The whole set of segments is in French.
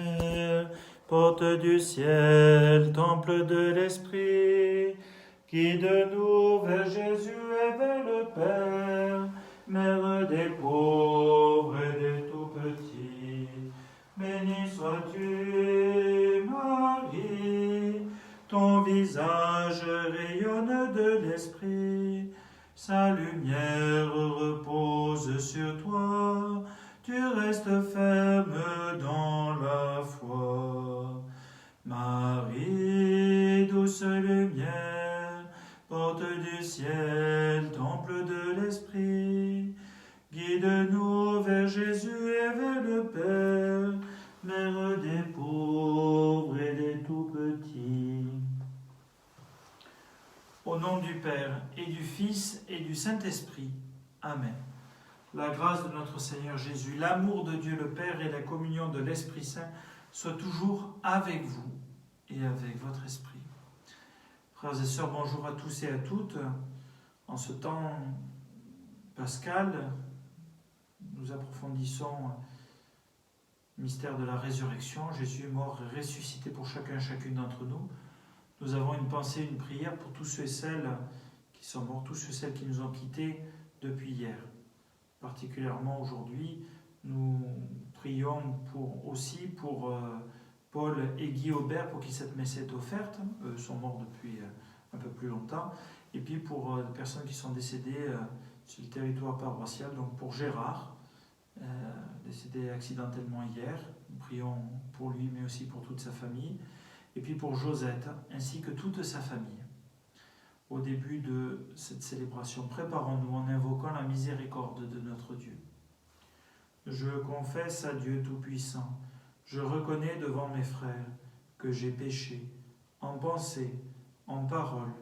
lumière, porte du ciel, temple de l'Esprit, guide-nous vers Jésus et vers le Père, mère des pauvres et des tout-petits. Béni sois-tu, Marie, ton visage rayonne de l'Esprit, sa lumière repose sur toi, tu restes ferme dans la foi. Marie, douce lumière, porte du ciel, temple de l'Esprit, guide-nous vers Jésus et vers le Père, mère des pauvres et des tout-petits. Au nom du Père, et du Fils, et du Saint-Esprit. Amen. La grâce de notre Seigneur Jésus, l'amour de Dieu le Père et la communion de l'Esprit Saint soient toujours avec vous et avec votre esprit. Frères et sœurs, bonjour à tous et à toutes. En ce temps pascal, nous approfondissons le mystère de la résurrection. Jésus est mort et ressuscité pour chacun et chacune d'entre nous. Nous avons une pensée, une prière pour tous ceux et celles qui sont morts, tous ceux et celles qui nous ont quittés depuis hier. Particulièrement aujourd'hui, nous prions aussi pour Paul et Guy Aubert, pour qui cette messe est offerte. Eux sont morts depuis un peu plus longtemps. Et puis pour les personnes qui sont décédées sur le territoire paroissial, donc pour Gérard, décédé accidentellement hier. Nous prions pour lui, mais aussi pour toute sa famille. Et puis pour Josette, ainsi que toute sa famille. Au début de cette célébration, préparons-nous en invoquant la miséricorde de notre Dieu. Je confesse à Dieu Tout-Puissant, je reconnais devant mes frères que j'ai péché, en pensée, en parole,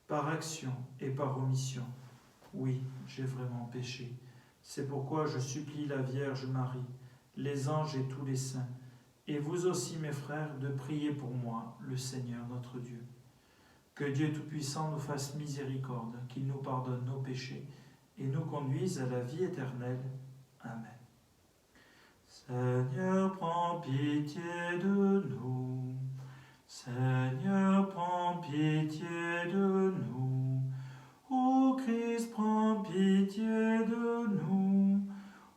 par action et par omission. Oui, j'ai vraiment péché. C'est pourquoi je supplie la Vierge Marie, les anges et tous les saints, et vous aussi mes frères, de prier pour moi, le Seigneur notre Dieu. Que Dieu Tout-Puissant nous fasse miséricorde, qu'il nous pardonne nos péchés et nous conduise à la vie éternelle. Amen. Seigneur, prends pitié de nous. Seigneur, prends pitié de nous. Ô Christ, prends pitié de nous.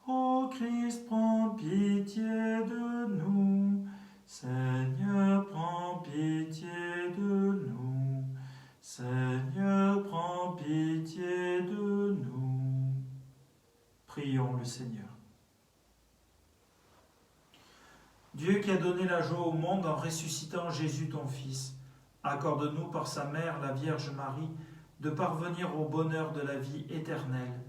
Ô Christ, prends pitié de nous. Seigneur, prends pitié de nous. Seigneur, prends pitié de nous. Prions le Seigneur. Dieu qui a donné la joie au monde en ressuscitant Jésus ton Fils, accorde-nous par sa mère, la Vierge Marie, de parvenir au bonheur de la vie éternelle,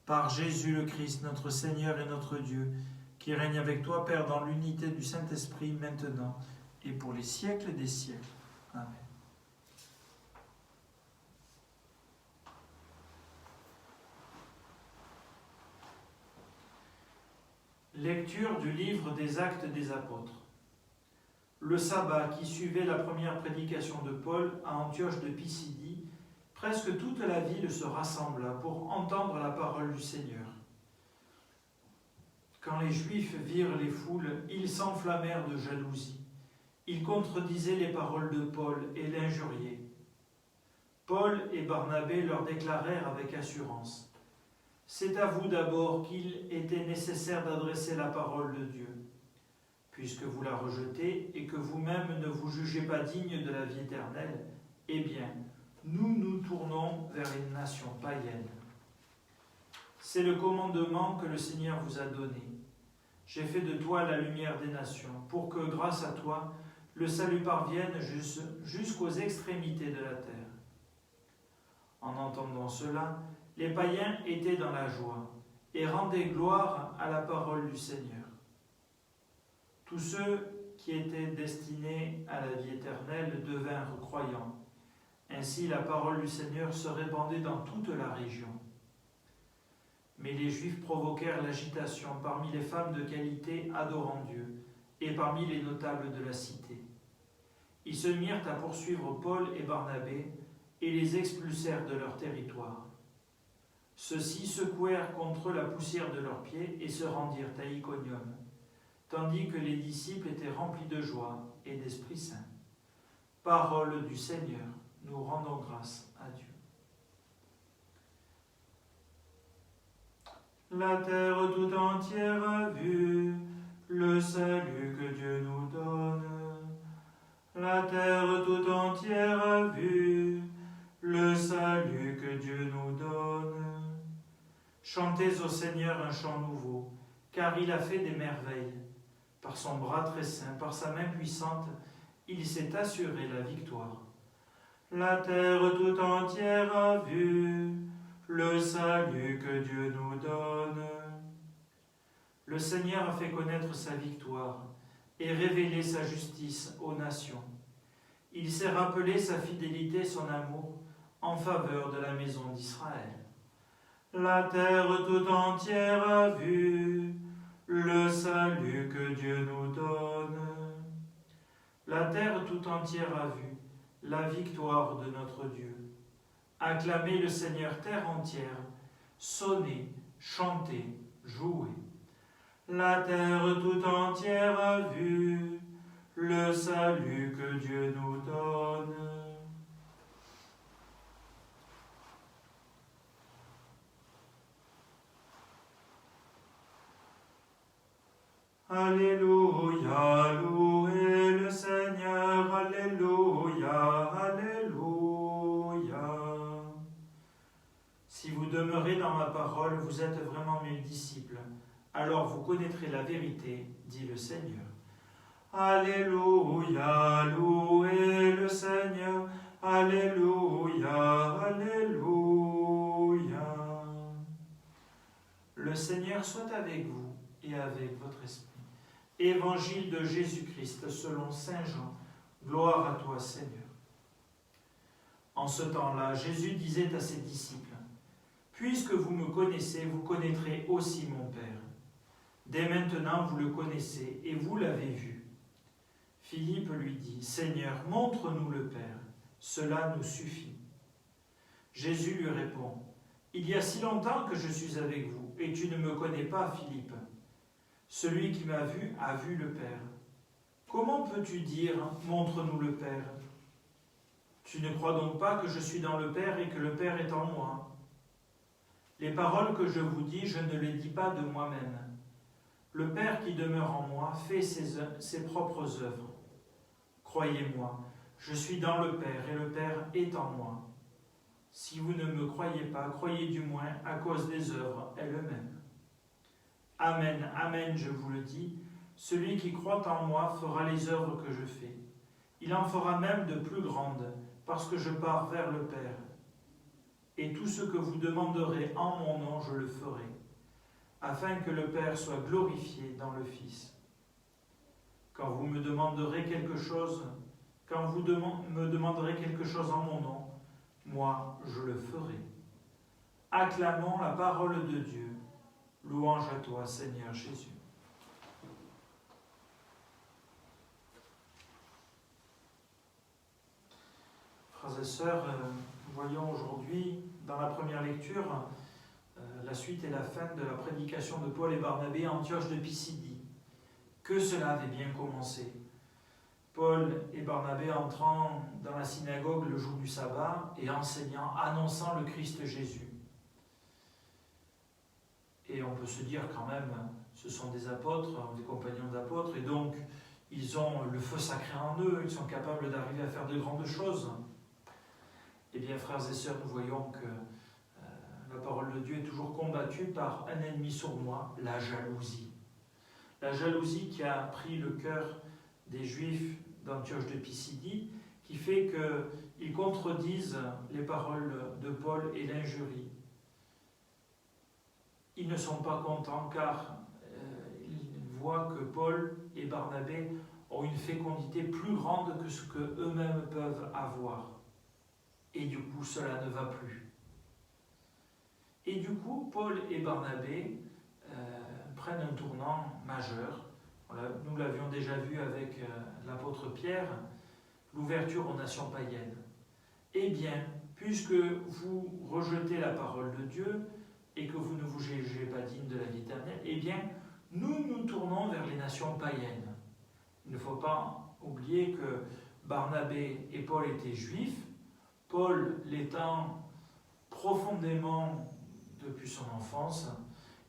par Jésus le Christ, notre Seigneur et notre Dieu, qui règne avec toi, Père, dans l'unité du Saint-Esprit, maintenant et pour les siècles des siècles. Amen. Lecture du livre des Actes des Apôtres. Le sabbat qui suivait la première prédication de Paul à Antioche de Pisidie, presque toute la ville se rassembla pour entendre la parole du Seigneur. Quand les Juifs virent les foules, ils s'enflammèrent de jalousie. Ils contredisaient les paroles de Paul et l'injuriaient. Paul et Barnabé leur déclarèrent avec assurance : « C'est à vous d'abord qu'il était nécessaire d'adresser la parole de Dieu. Puisque vous la rejetez et que vous-même ne vous jugez pas digne de la vie éternelle, eh bien, nous nous tournons vers une nation païenne. C'est le commandement que le Seigneur vous a donné. J'ai fait de toi la lumière des nations, pour que, grâce à toi, le salut parvienne jusqu'aux extrémités de la terre. » En entendant cela, les païens étaient dans la joie et rendaient gloire à la parole du Seigneur. Tous ceux qui étaient destinés à la vie éternelle devinrent croyants. Ainsi, la parole du Seigneur se répandait dans toute la région. Mais les Juifs provoquèrent l'agitation parmi les femmes de qualité adorant Dieu et parmi les notables de la cité. Ils se mirent à poursuivre Paul et Barnabé et les expulsèrent de leur territoire. Ceux-ci secouèrent contre eux la poussière de leurs pieds et se rendirent à Iconium. tandis que les disciples étaient remplis de joie et d'Esprit Saint. Parole du Seigneur, nous rendons grâce à Dieu. La terre tout entière a vu le salut que Dieu nous donne. La terre tout entière a vu le salut que Dieu nous donne. Chantez au Seigneur un chant nouveau, car il a fait des merveilles. Par son bras très saint, par sa main puissante, il s'est assuré la victoire. La terre tout entière a vu le salut que Dieu nous donne. Le Seigneur a fait connaître sa victoire et révélé sa justice aux nations. Il s'est rappelé sa fidélité et son amour en faveur de la maison d'Israël. La terre tout entière a vu le salut que Dieu nous donne. La terre tout entière a vu la victoire de notre Dieu. Acclamez le Seigneur terre entière, sonnez, chantez, jouez. La terre tout entière a vu le salut que Dieu nous donne. Alléluia, louez le Seigneur, alléluia, alléluia. Si vous demeurez dans ma parole, vous êtes vraiment mes disciples. Alors vous connaîtrez la vérité, dit le Seigneur. Alléluia, louez le Seigneur, alléluia, alléluia. Le Seigneur soit avec vous et avec votre esprit. Évangile de Jésus-Christ selon Saint Jean. Gloire à toi, Seigneur. En ce temps-là, Jésus disait à ses disciples, « Puisque vous me connaissez, vous connaîtrez aussi mon Père. Dès maintenant, vous le connaissez et vous l'avez vu. » Philippe lui dit, « Seigneur, montre-nous le Père, cela nous suffit. » Jésus lui répond, « Il y a si longtemps que je suis avec vous, et tu ne me connais pas, Philippe. Celui qui m'a vu a vu le Père. Comment peux-tu dire, montre-nous le Père? Tu ne crois donc pas que je suis dans le Père et que le Père est en moi? Les paroles que je vous dis, je ne les dis pas de moi-même. Le Père qui demeure en moi fait ses propres œuvres. Croyez-moi, je suis dans le Père et le Père est en moi. Si vous ne me croyez pas, croyez du moins à cause des œuvres elles-mêmes. Amen, amen, je vous le dis, celui qui croit en moi fera les œuvres que je fais. Il en fera même de plus grandes, parce que je pars vers le Père. Et tout ce que vous demanderez en mon nom, je le ferai, afin que le Père soit glorifié dans le Fils. Quand vous me demanderez quelque chose, me demanderez quelque chose en mon nom, moi je le ferai. Acclamons la parole de Dieu. Louange à toi, Seigneur Jésus. Frères et sœurs, nous voyons aujourd'hui, dans la première lecture, la suite et la fin de la prédication de Paul et Barnabé à Antioche de Pisidie. Que cela avait bien commencé. Paul et Barnabé entrant dans la synagogue le jour du sabbat et enseignant, annonçant le Christ Jésus. Et on peut se dire quand même, ce sont des apôtres, des compagnons d'apôtres, et donc ils ont le feu sacré en eux, ils sont capables d'arriver à faire de grandes choses. Eh bien, frères et sœurs, nous voyons que la parole de Dieu est toujours combattue par un ennemi sournois, la jalousie. La jalousie qui a pris le cœur des Juifs d'Antioche de Pisidie, qui fait qu'ils contredisent les paroles de Paul et l'injurient. Ils ne sont pas contents car ils voient que Paul et Barnabé ont une fécondité plus grande que ce qu'eux-mêmes peuvent avoir. Et du coup, cela ne va plus. Et du coup, Paul et Barnabé prennent un tournant majeur. Nous l'avions déjà vu avec l'apôtre Pierre, l'ouverture aux nations païennes. Eh bien, puisque vous rejetez la parole de Dieu, et que vous ne vous jugez pas digne de la vie éternelle, eh bien, nous nous tournons vers les nations païennes. Il ne faut pas oublier que Barnabé et Paul étaient juifs, Paul l'étant profondément depuis son enfance,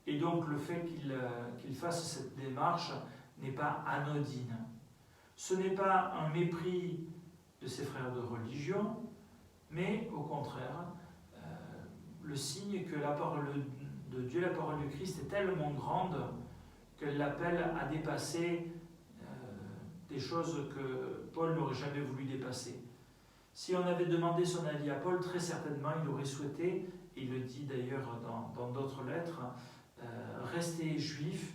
et donc le fait qu'il fasse cette démarche n'est pas anodine. Ce n'est pas un mépris de ses frères de religion, mais au contraire, le signe que la parole de Dieu, la parole du Christ est tellement grande qu'elle l'appelle à dépasser des choses que Paul n'aurait jamais voulu dépasser. Si on avait demandé son avis à Paul, très certainement il aurait souhaité, et il le dit d'ailleurs dans d'autres lettres, rester juif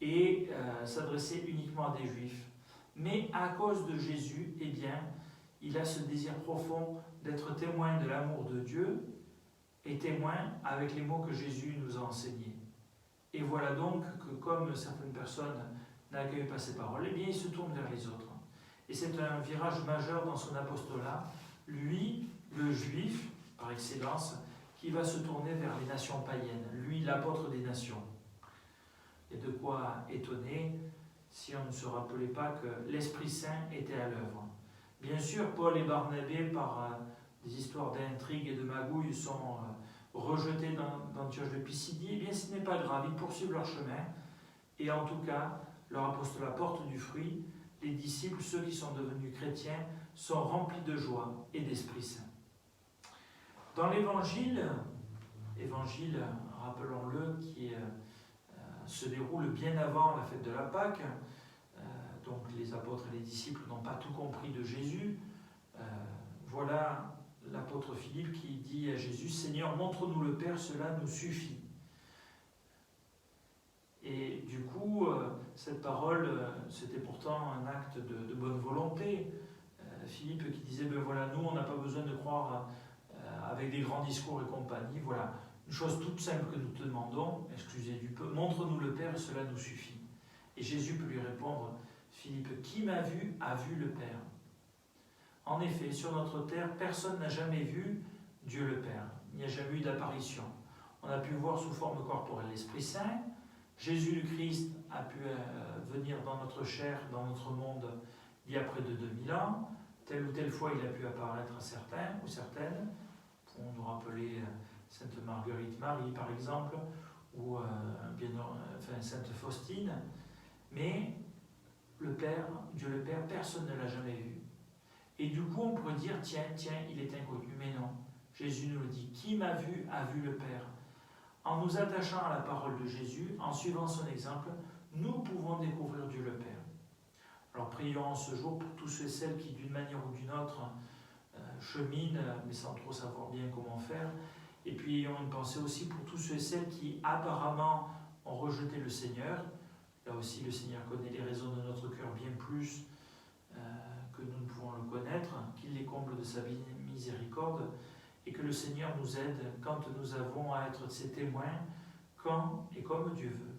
et s'adresser uniquement à des juifs. Mais à cause de Jésus, eh bien, il a ce désir profond d'être témoin de l'amour de Dieu et témoin avec les mots que Jésus nous a enseignés. Et voilà donc que comme certaines personnes n'accueillent pas ces paroles, eh bien il se tourne vers les autres. Et c'est un virage majeur dans son apostolat, lui, le juif, par excellence, qui va se tourner vers les nations païennes, lui, l'apôtre des nations. Et de quoi étonner si on ne se rappelait pas que l'Esprit Saint était à l'œuvre. Bien sûr, Paul et Barnabé, par des histoires d'intrigues et de magouilles, sont rejetés d'Antioche de Pisidie. Eh bien, ce n'est pas grave, ils poursuivent leur chemin. Et en tout cas, leur apostolat porte du fruit. Les disciples, ceux qui sont devenus chrétiens, sont remplis de joie et d'Esprit Saint. Dans l'Évangile, rappelons-le, qui se déroule bien avant la fête de la Pâque, donc les apôtres et les disciples n'ont pas tout compris de Jésus. Voilà l'apôtre Philippe qui dit à Jésus « Seigneur, montre-nous le Père, cela nous suffit ». Et du coup, cette parole, c'était pourtant un acte de bonne volonté. Philippe qui disait ben voilà, nous, on n'a pas besoin de croire avec des grands discours et compagnie. Voilà, une chose toute simple que nous te demandons, excusez du peu, montre-nous le Père, cela nous suffit. Et Jésus peut lui répondre, Philippe, qui m'a vu a vu le Père. En effet, sur notre terre, personne n'a jamais vu Dieu le Père. Il n'y a jamais eu d'apparition. On a pu voir sous forme corporelle l'Esprit Saint. Jésus le Christ a pu venir dans notre chair, dans notre monde, il y a près de 2000 ans. Telle ou telle fois, il a pu apparaître à certains ou certaines. On nous rappeler Sainte Marguerite Marie, par exemple, ou Sainte Faustine. Mais le Père, Dieu le Père, personne ne l'a jamais vu. Et du coup, on pourrait dire, tiens, il est inconnu. Mais non, Jésus nous le dit. Qui m'a vu a vu le Père. En nous attachant à la parole de Jésus, en suivant son exemple, nous pouvons découvrir Dieu le Père. Alors prions ce jour pour tous ceux et celles qui, d'une manière ou d'une autre, cheminent, mais sans trop savoir bien comment faire. Et puis ayons une pensée aussi pour tous ceux et celles qui, apparemment, ont rejeté le Seigneur. Là aussi, le Seigneur connaît les raisons de notre cœur bien plus que nous ne pouvons le connaître, qu'il les comble de sa miséricorde, et que le Seigneur nous aide quand nous avons à être ses témoins, quand et comme Dieu veut.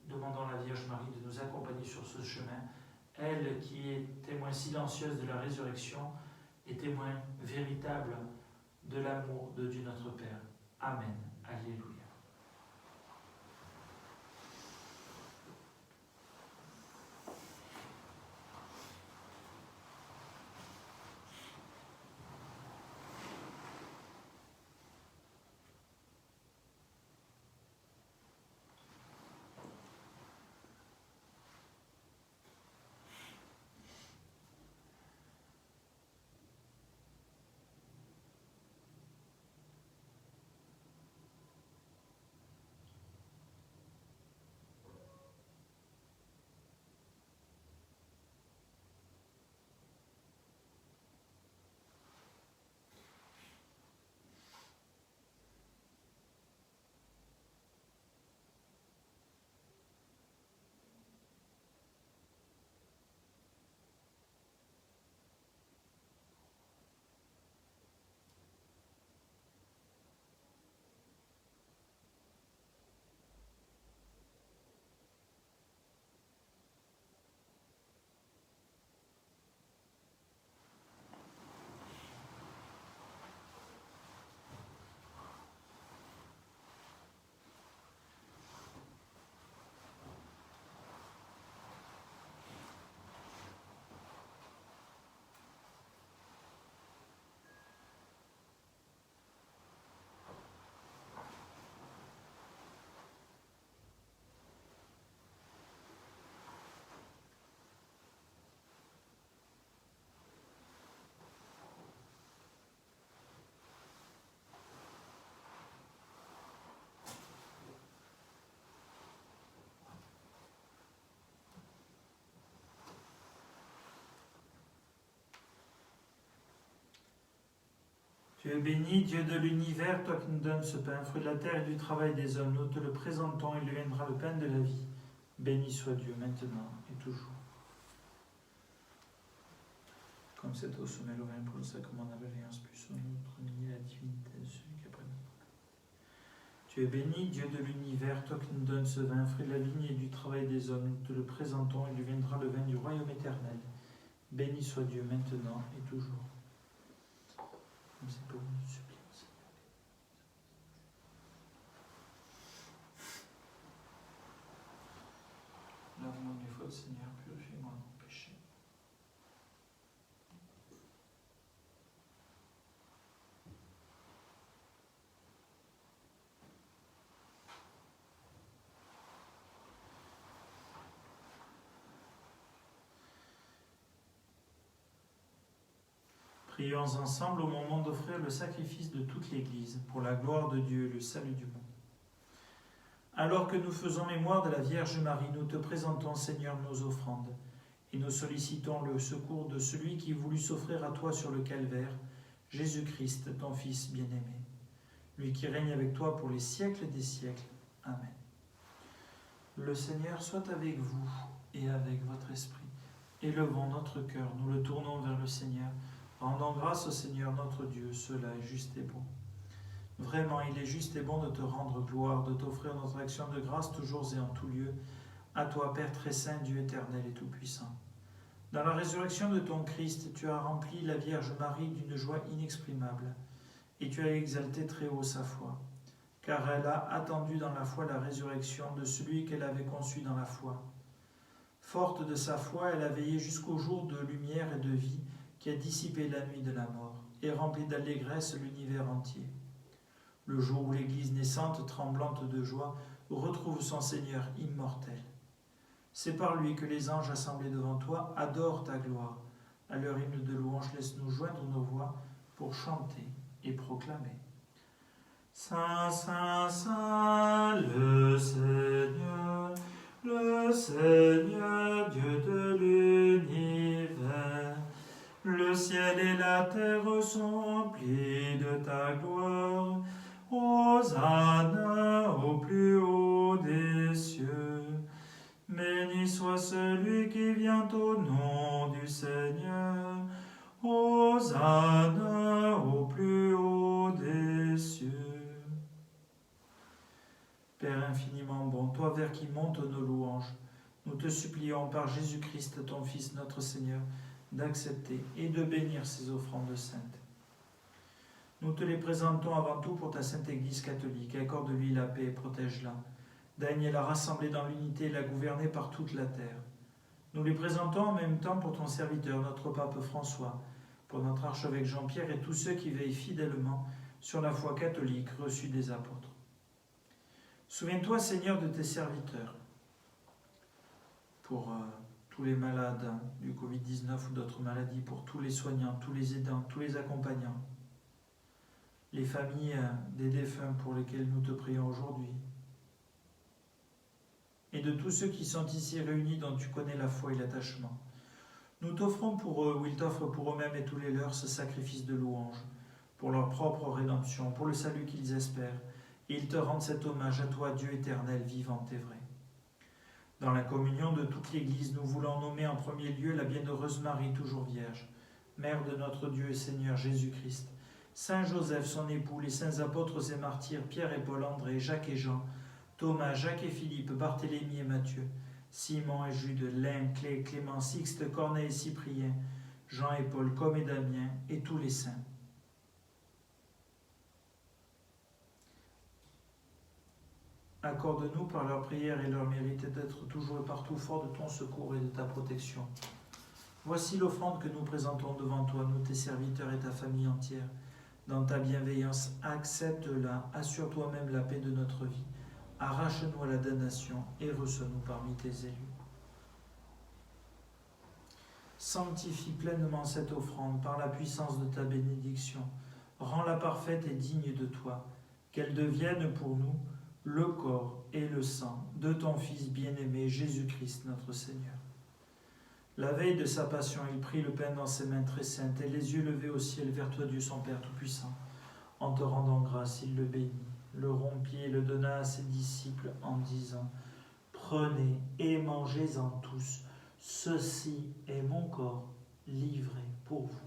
Demandons à la Vierge Marie de nous accompagner sur ce chemin, elle qui est témoin silencieuse de la résurrection et témoin véritable de l'amour de Dieu notre Père. Amen. Alléluia. Tu es béni, Dieu de l'univers, toi qui nous donnes ce pain, fruit de la terre et du travail des hommes. Nous te le présentons et il deviendra le pain de la vie. Béni soit Dieu maintenant et toujours. Comme c'est au sommet l'ovaire pour le sacrement de l'alliance, plus au notre nier la divinité de celui qui a pris notre pain. Tu es béni, Dieu de l'univers, toi qui nous donnes ce vin, fruit de la vigne et du travail des hommes. Nous te le présentons et il deviendra le vin du royaume éternel. Béni soit Dieu maintenant et toujours. Comme c'est pour nous, supplions. Lave-moi mes fautes, Seigneur, purifie-moi de mon péché. Prions ensemble au moment d'offrir le sacrifice de toute l'Église pour la gloire de Dieu et le salut du monde. Alors que nous faisons mémoire de la Vierge Marie, nous te présentons, Seigneur, nos offrandes et nous sollicitons le secours de celui qui voulut s'offrir à toi sur le calvaire, Jésus-Christ, ton Fils bien-aimé, lui qui règne avec toi pour les siècles des siècles. Amen. Le Seigneur soit avec vous et avec votre esprit. Élevons notre cœur, nous le tournons vers le Seigneur. Rendons grâce au Seigneur notre Dieu, cela est juste et bon. Vraiment, il est juste et bon de te rendre gloire, de t'offrir notre action de grâce toujours et en tout lieu, à toi, Père très saint, Dieu éternel et tout-puissant. Dans la résurrection de ton Christ, tu as rempli la Vierge Marie d'une joie inexprimable, et tu as exalté très haut sa foi, car elle a attendu dans la foi la résurrection de celui qu'elle avait conçu dans la foi. Forte de sa foi, elle a veillé jusqu'au jour de lumière et de vie qui a dissipé la nuit de la mort et rempli d'allégresse l'univers entier. Le jour où l'Église naissante, tremblante de joie, retrouve son Seigneur immortel. C'est par lui que les anges assemblés devant toi adorent ta gloire. À leur hymne de louange, laisse-nous joindre nos voix pour chanter et proclamer. Saint, Saint, Saint, le Seigneur, Dieu de l'univers. Le ciel et la terre sont remplis de ta gloire. Hosanna au plus haut des cieux. Béni soit celui qui vient au nom du Seigneur. Hosanna au plus haut des cieux. Père infiniment bon, toi vers qui montent nos louanges, nous te supplions par Jésus-Christ, ton Fils, notre Seigneur, d'accepter et de bénir ces offrandes saintes. Nous te les présentons avant tout pour ta sainte Église catholique. Accorde-lui la paix et protège-la. Daigne la rassembler dans l'unité et la gouverner par toute la terre. Nous les présentons en même temps pour ton serviteur, notre pape François, pour notre archevêque Jean-Pierre et tous ceux qui veillent fidèlement sur la foi catholique reçue des apôtres. Souviens-toi, Seigneur, de tes serviteurs, pour tous les malades du Covid-19 ou d'autres maladies, pour tous les soignants, tous les aidants, tous les accompagnants, les familles des défunts pour lesquels nous te prions aujourd'hui, et de tous ceux qui sont ici réunis dont tu connais la foi et l'attachement. Nous t'offrons pour eux, ou ils t'offrent pour eux-mêmes et tous les leurs, ce sacrifice de louange, pour leur propre rédemption, pour le salut qu'ils espèrent, et ils te rendent cet hommage à toi, Dieu éternel, vivant et vrai. Dans la communion de toute l'Église, nous voulons nommer en premier lieu la bienheureuse Marie, toujours vierge, mère de notre Dieu et Seigneur Jésus-Christ, Saint Joseph, son époux, les saints apôtres et martyrs, Pierre et Paul, André, Jacques et Jean, Thomas, Jacques et Philippe, Barthélemy et Matthieu, Simon et Jude, Lin, Clé, Clément, Sixte, Corneille et Cyprien, Jean et Paul, Com et Damien, et tous les saints. Accorde-nous par leur prière et leur mérite d'être toujours et partout fort de ton secours et de ta protection. Voici l'offrande que nous présentons devant toi, nous tes serviteurs et ta famille entière. Dans ta bienveillance, accepte-la, assure toi-même la paix de notre vie. Arrache-nous à la damnation et reçois-nous parmi tes élus. Sanctifie pleinement cette offrande par la puissance de ta bénédiction. Rends-la parfaite et digne de toi, qu'elle devienne pour nous le corps et le sang de ton Fils bien-aimé, Jésus-Christ notre Seigneur. La veille de sa passion, il prit le pain dans ses mains très saintes et les yeux levés au ciel vers toi, Dieu son Père Tout-Puissant. En te rendant grâce, il le bénit, le rompit et le donna à ses disciples en disant : Prenez et mangez-en tous, ceci est mon corps livré pour vous.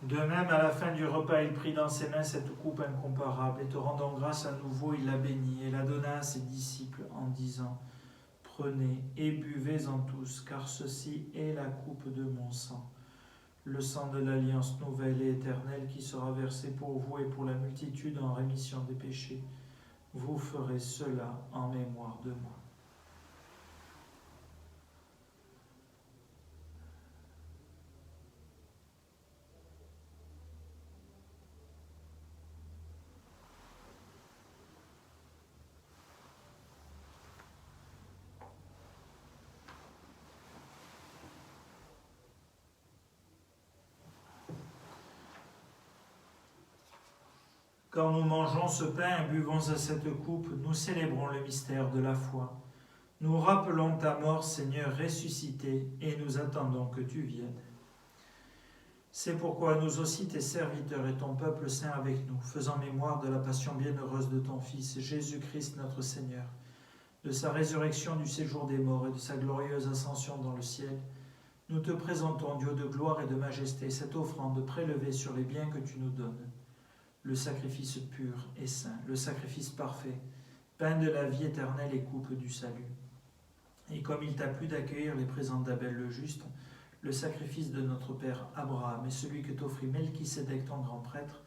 De même, à la fin du repas, il prit dans ses mains cette coupe incomparable, et te rendant grâce à nouveau, il la bénit et la donna à ses disciples en disant : Prenez et buvez-en tous, car ceci est la coupe de mon sang, le sang de l'alliance nouvelle et éternelle qui sera versé pour vous et pour la multitude en rémission des péchés. Vous ferez cela en mémoire de moi. Quand nous mangeons ce pain et buvons à cette coupe, nous célébrons le mystère de la foi. Nous rappelons ta mort, Seigneur, ressuscité, et nous attendons que tu viennes. C'est pourquoi nous aussi, tes serviteurs et ton peuple saint avec nous, faisant mémoire de la passion bienheureuse de ton Fils, Jésus-Christ notre Seigneur, de sa résurrection du séjour des morts et de sa glorieuse ascension dans le ciel, nous te présentons, Dieu de gloire et de majesté, cette offrande prélevée sur les biens que tu nous donnes, le sacrifice pur et saint, le sacrifice parfait, pain de la vie éternelle et coupe du salut. Et comme il t'a plu d'accueillir les présents d'Abel le juste, le sacrifice de notre père Abraham et celui que t'offrit Melchisédek ton grand prêtre,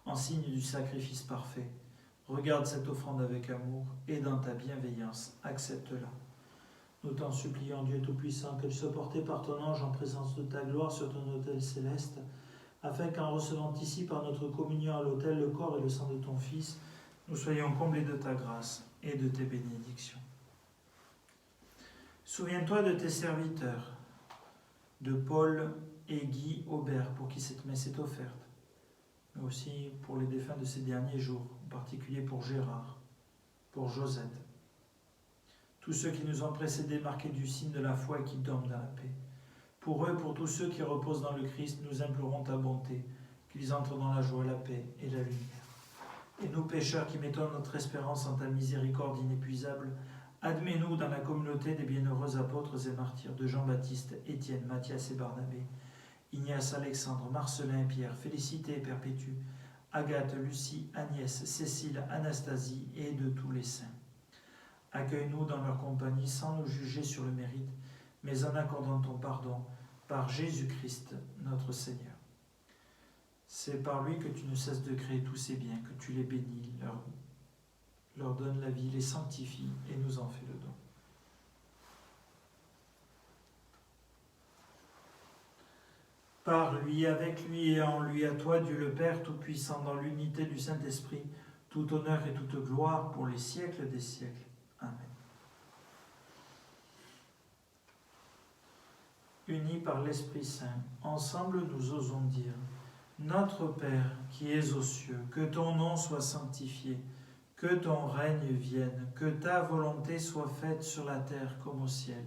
en signe du sacrifice parfait, regarde cette offrande avec amour et dans ta bienveillance, accepte-la. Nous t'en supplions, Dieu Tout-Puissant, qu'elle soit portée par ton ange en présence de ta gloire sur ton autel céleste, afin qu'en recevant ici par notre communion à l'autel le corps et le sang de ton Fils, nous soyons comblés de ta grâce et de tes bénédictions. Souviens-toi de tes serviteurs, de Paul et Guy Aubert, pour qui cette messe est offerte, mais aussi pour les défunts de ces derniers jours, en particulier pour Gérard, pour Josette, tous ceux qui nous ont précédés marqués du signe de la foi et qui dorment dans la paix. Pour eux, pour tous ceux qui reposent dans le Christ, nous implorons ta bonté, qu'ils entrent dans la joie, la paix et la lumière. Et nous, pécheurs qui mettons notre espérance en ta miséricorde inépuisable, admets-nous dans la communauté des bienheureux apôtres et martyrs de Jean-Baptiste, Étienne, Matthias et Barnabé, Ignace, Alexandre, Marcelin, Pierre, Félicité et Perpétue, Agathe, Lucie, Agnès, Cécile, Anastasie et de tous les saints. Accueille-nous dans leur compagnie sans nous juger sur le mérite, mais en accordant ton pardon par Jésus-Christ, notre Seigneur. C'est par lui que tu ne cesses de créer tous ces biens, que tu les bénis, leur donnes la vie, les sanctifies et nous en fais le don. Par lui, avec lui et en lui, à toi, Dieu le Père Tout-Puissant, dans l'unité du Saint-Esprit, tout honneur et toute gloire pour les siècles des siècles. Amen. Unis par l'Esprit Saint, ensemble nous osons dire : Notre Père qui es aux cieux, que ton nom soit sanctifié, que ton règne vienne, que ta volonté soit faite sur la terre comme au ciel.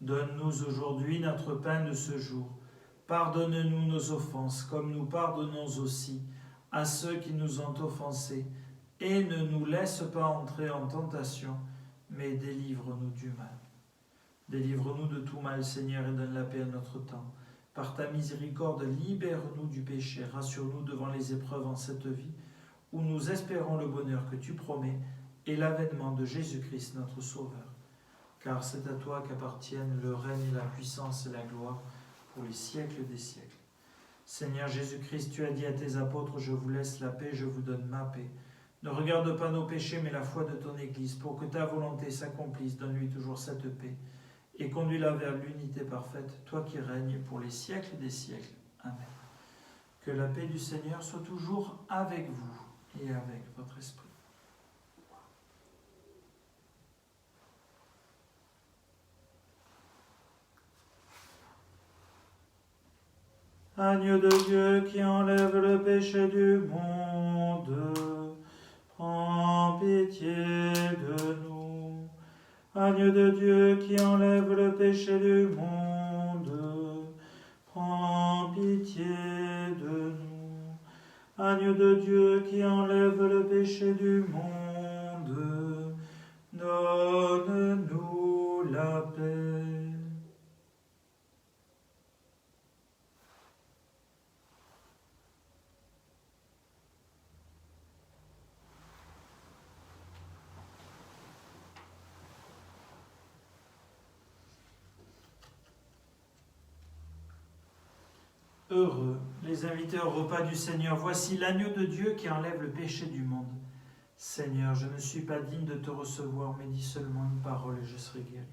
Donne-nous aujourd'hui notre pain de ce jour. Pardonne-nous nos offenses, comme nous pardonnons aussi à ceux qui nous ont offensés. Et ne nous laisse pas entrer en tentation, mais délivre-nous du mal. Délivre-nous de tout mal, Seigneur, et donne la paix à notre temps. Par ta miséricorde, libère-nous du péché, rassure-nous devant les épreuves en cette vie, où nous espérons le bonheur que tu promets et l'avènement de Jésus-Christ, notre Sauveur. Car c'est à toi qu'appartiennent le règne et la puissance et la gloire pour les siècles des siècles. Seigneur Jésus-Christ, tu as dit à tes apôtres : Je vous laisse la paix, je vous donne ma paix. Ne regarde pas nos péchés, mais la foi de ton Église, pour que ta volonté s'accomplisse. Donne-lui toujours cette paix et conduis-la vers l'unité parfaite, toi qui règnes pour les siècles des siècles. Amen. Que la paix du Seigneur soit toujours avec vous et avec votre esprit. Agneau de Dieu qui enlève le péché du monde, prends pitié de nous. Agneau de Dieu qui enlève le péché du monde, prends pitié de nous. Agneau de Dieu qui enlève le péché du monde, donne-nous la paix. Heureux les invités au repas du Seigneur. Voici l'agneau de Dieu qui enlève le péché du monde. Seigneur, je ne suis pas digne de te recevoir, mais dis seulement une parole et je serai guéri.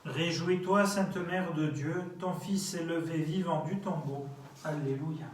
Réjouis-toi, Sainte Mère de Dieu, ton Fils est levé vivant du tombeau. Alléluia.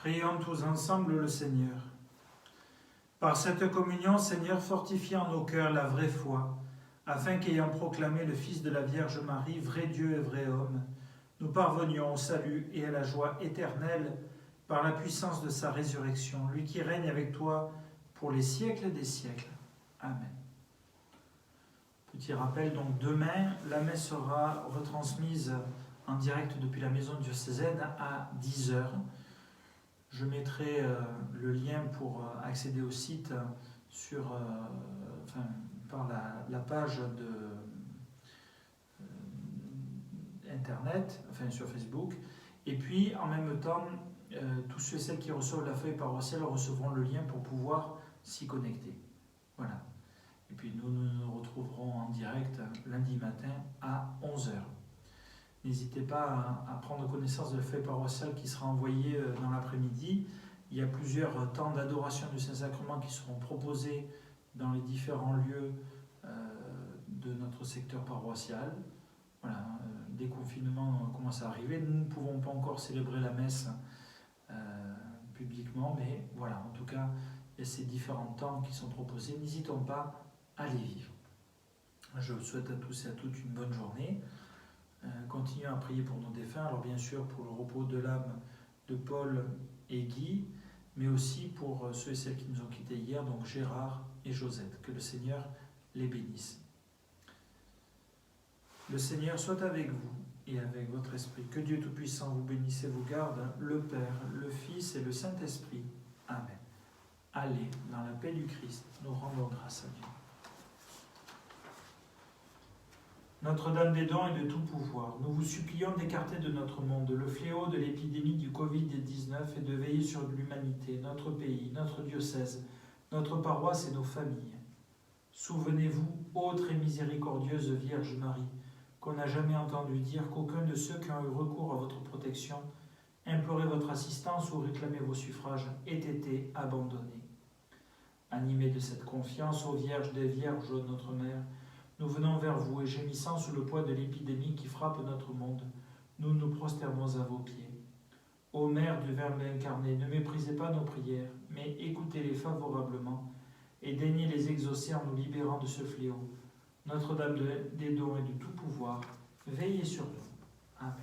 Prions tous ensemble le Seigneur. Par cette communion, Seigneur, fortifie en nos cœurs la vraie foi, afin qu'ayant proclamé le Fils de la Vierge Marie, vrai Dieu et vrai homme, nous parvenions au salut et à la joie éternelle par la puissance de sa résurrection, lui qui règne avec toi pour les siècles des siècles. Amen. Petit rappel, donc demain, la messe sera retransmise en direct depuis la maison diocésaine à 10h. Je mettrai le lien pour accéder au site par la page de Internet, sur Facebook. Et puis, en même temps, tous ceux et celles qui reçoivent la feuille paroissiale recevront le lien pour pouvoir s'y connecter. Voilà. Et puis, nous nous retrouverons en direct lundi matin à 11h. N'hésitez pas à prendre connaissance de la feuille paroissiale qui sera envoyée dans l'après-midi. Il y a plusieurs temps d'adoration du Saint-Sacrement qui seront proposés dans les différents lieux de notre secteur paroissial. Voilà, des confinements commencent à arriver. Nous ne pouvons pas encore célébrer la messe publiquement, mais voilà, en tout cas, il y a ces différents temps qui sont proposés. N'hésitons pas à les vivre. Je vous souhaite à tous et à toutes une bonne journée. Continuons à prier pour nos défunts, alors bien sûr pour le repos de l'âme de Paul et Guy, mais aussi pour ceux et celles qui nous ont quittés hier, donc Gérard et Josette. Que le Seigneur les bénisse. Le Seigneur soit avec vous et avec votre esprit. Que Dieu Tout-Puissant vous bénisse et vous garde, le Père, le Fils et le Saint-Esprit. Amen. Allez, dans la paix du Christ, nous rendons grâce à Dieu. Notre-Dame des dons et de tout pouvoir, nous vous supplions d'écarter de notre monde le fléau de l'épidémie du Covid-19 et de veiller sur l'humanité, notre pays, notre diocèse, notre paroisse et nos familles. Souvenez-vous, ô très miséricordieuse Vierge Marie, qu'on n'a jamais entendu dire qu'aucun de ceux qui ont eu recours à votre protection, imploré votre assistance ou réclamé vos suffrages, ait été abandonné. Animés de cette confiance, ô Vierge des Vierges, notre Mère, nous venons vers vous et gémissant sous le poids de l'épidémie qui frappe notre monde, nous nous prosternons à vos pieds. Ô Mère du Verbe incarné, ne méprisez pas nos prières, mais écoutez-les favorablement et daignez les exaucer en nous libérant de ce fléau. Notre-Dame des dons et de tout pouvoir, veillez sur nous. Amen.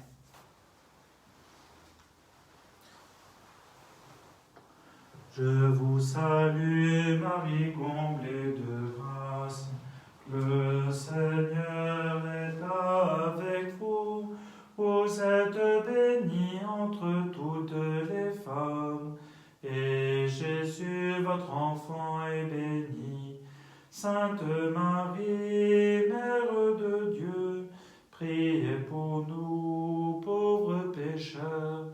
Je vous salue, Marie, comblée de grâce. Le Seigneur est avec vous. Vous êtes bénie entre toutes les femmes, et Jésus, votre enfant, est béni. Sainte Marie, Mère de Dieu, priez pour nous, pauvres pécheurs,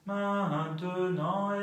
maintenant